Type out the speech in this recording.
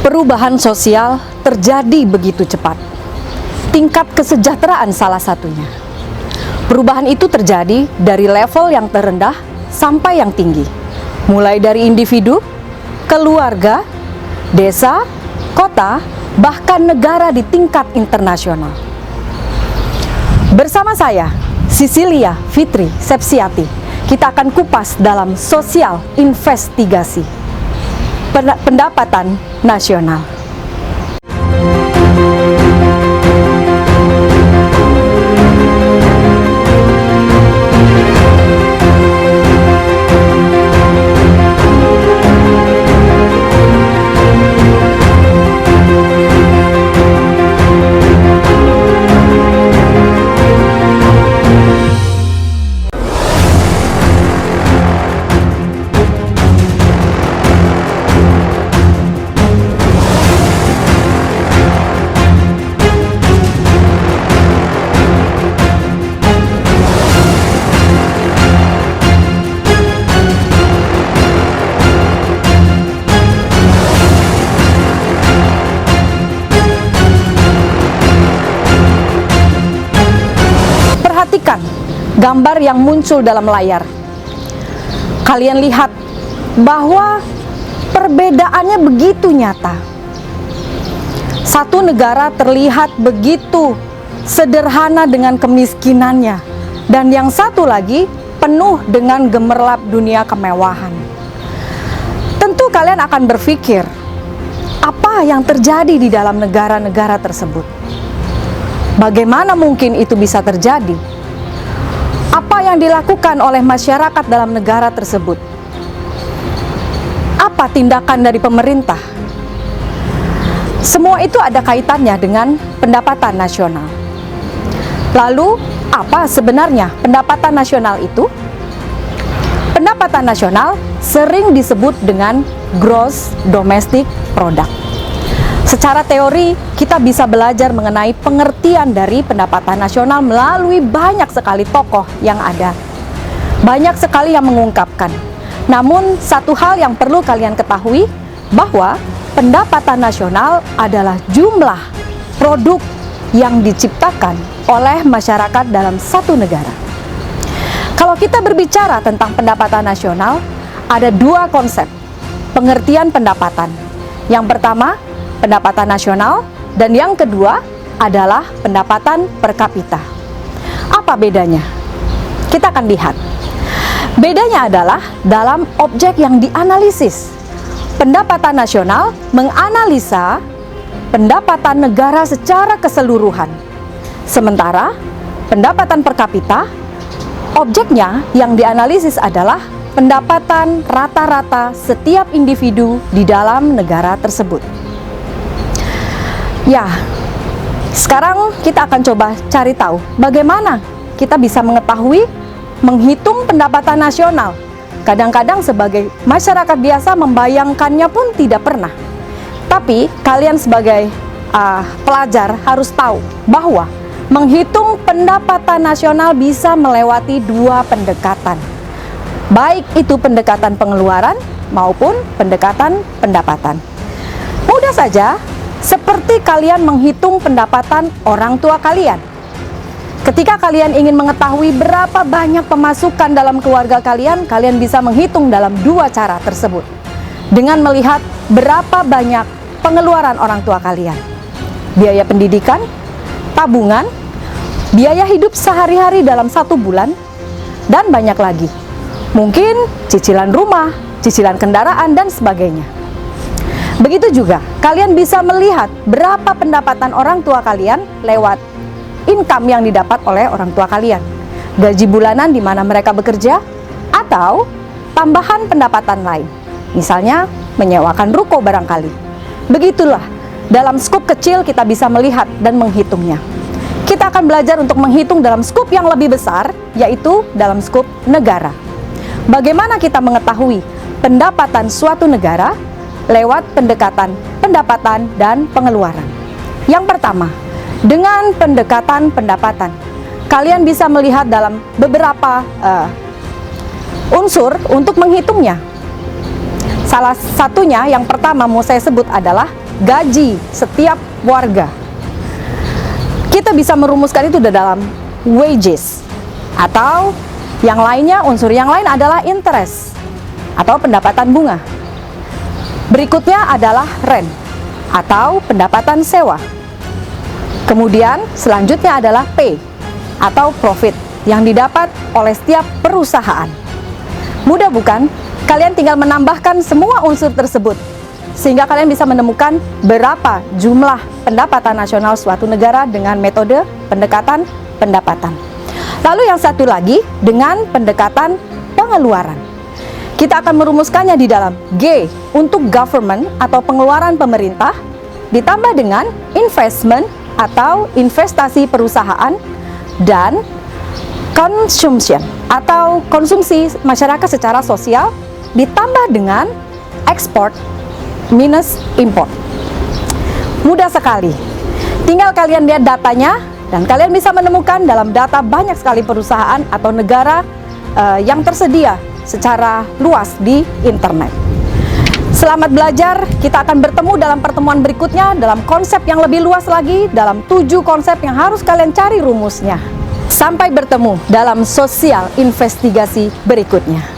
Perubahan sosial terjadi begitu cepat. Tingkat kesejahteraan salah satunya. Perubahan itu terjadi dari level yang terendah sampai yang tinggi. Mulai dari individu, keluarga, desa, kota, bahkan negara di tingkat internasional. Bersama saya, Cecilia Fitri Sepsiati, kita akan kupas dalam sosial investigasi pendapatan nasional. Perhatikan gambar yang muncul dalam layar. Kalian lihat bahwa perbedaannya begitu nyata. Satu negara terlihat begitu sederhana dengan kemiskinannya, dan yang satu lagi penuh dengan gemerlap dunia kemewahan. Tentu kalian akan berpikir, apa yang terjadi di dalam negara-negara tersebut? Bagaimana mungkin itu bisa terjadi? Apa yang dilakukan oleh masyarakat dalam negara tersebut? Apa tindakan dari pemerintah? Semua itu ada kaitannya dengan pendapatan nasional. Lalu, apa sebenarnya pendapatan nasional itu? Pendapatan nasional sering disebut dengan gross domestic product. Secara teori, kita bisa belajar mengenai pengertian dari pendapatan nasional melalui banyak sekali tokoh yang ada. Banyak sekali yang mengungkapkan. Namun, satu hal yang perlu kalian ketahui, bahwa pendapatan nasional adalah jumlah produk yang diciptakan oleh masyarakat dalam satu negara. Kalau kita berbicara tentang pendapatan nasional, ada dua konsep pengertian pendapatan. Yang pertama, pendapatan nasional, dan yang kedua adalah pendapatan per kapita. Apa bedanya? Kita akan lihat. Bedanya adalah dalam objek yang dianalisis. Pendapatan nasional menganalisa pendapatan negara secara keseluruhan. Sementara pendapatan per kapita, objeknya yang dianalisis adalah pendapatan rata-rata setiap individu di dalam negara tersebut. Ya, sekarang kita akan coba cari tahu bagaimana kita bisa mengetahui, menghitung pendapatan nasional. Kadang-kadang sebagai masyarakat biasa membayangkannya pun tidak pernah. Tapi kalian sebagai pelajar harus tahu bahwa menghitung pendapatan nasional bisa melewati dua pendekatan. Baik itu pendekatan pengeluaran maupun pendekatan pendapatan. Mudah saja, seperti kalian menghitung pendapatan orang tua kalian. Ketika kalian ingin mengetahui berapa banyak pemasukan dalam keluarga kalian, kalian bisa menghitung dalam dua cara tersebut. Dengan melihat berapa banyak pengeluaran orang tua kalian. Biaya pendidikan, tabungan, biaya hidup sehari-hari dalam satu bulan, dan banyak lagi. Mungkin cicilan rumah, cicilan kendaraan, dan sebagainya. Begitu juga, kalian bisa melihat berapa pendapatan orang tua kalian lewat income yang didapat oleh orang tua kalian. Gaji bulanan di mana mereka bekerja, atau tambahan pendapatan lain. Misalnya, menyewakan ruko barangkali. Begitulah, dalam skup kecil kita bisa melihat dan menghitungnya. Kita akan belajar untuk menghitung dalam skup yang lebih besar, yaitu dalam skup negara. Bagaimana kita mengetahui pendapatan suatu negara? Lewat pendekatan pendapatan dan pengeluaran. Yang pertama, dengan pendekatan pendapatan, kalian bisa melihat dalam beberapa unsur untuk menghitungnya. Salah satunya yang pertama mau saya sebut adalah gaji setiap warga. Kita bisa merumuskan itu dalam wages, atau yang lainnya, unsur yang lain adalah interest atau pendapatan bunga. Berikutnya adalah rent atau pendapatan sewa. Kemudian selanjutnya adalah pay atau profit yang didapat oleh setiap perusahaan. Mudah bukan? Kalian tinggal menambahkan semua unsur tersebut sehingga kalian bisa menemukan berapa jumlah pendapatan nasional suatu negara dengan metode pendekatan pendapatan. Lalu yang satu lagi dengan pendekatan pengeluaran. Kita akan merumuskannya di dalam G untuk government atau pengeluaran pemerintah, ditambah dengan investment atau investasi perusahaan, dan consumption atau konsumsi masyarakat secara sosial, ditambah dengan export minus import. Mudah sekali. Tinggal kalian lihat datanya dan kalian bisa menemukan dalam data banyak sekali perusahaan atau negara yang tersedia secara luas di internet. Selamat belajar, kita akan bertemu dalam pertemuan berikutnya dalam konsep yang lebih luas lagi, dalam 7 konsep yang harus kalian cari rumusnya. Sampai bertemu dalam sosial investigasi berikutnya.